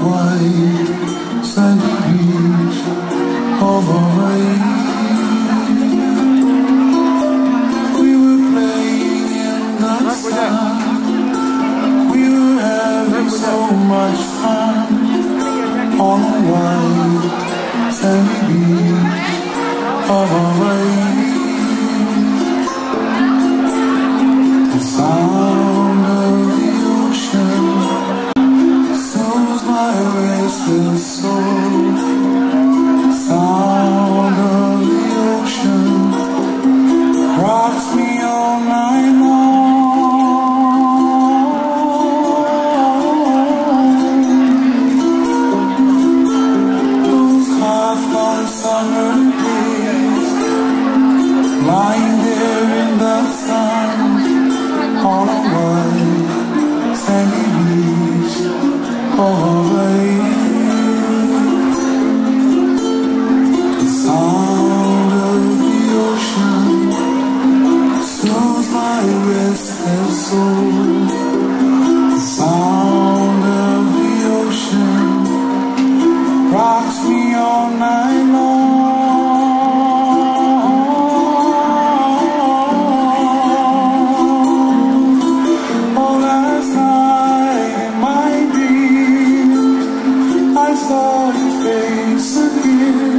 white sandy beach of Hawaii. We were playing in the sun. We were having so much fun on a white sandy beach of Hawaii. The sound of the ocean soothes my restless soul. The sound of the ocean rocks me all night long. Those hot summer days, lying there in the sun on a white sandy beach of Hawaii. The sound of the ocean soothes my restless soul. The sound of the ocean rocks me all night long. Oh, last night in my dreams I saw your face again.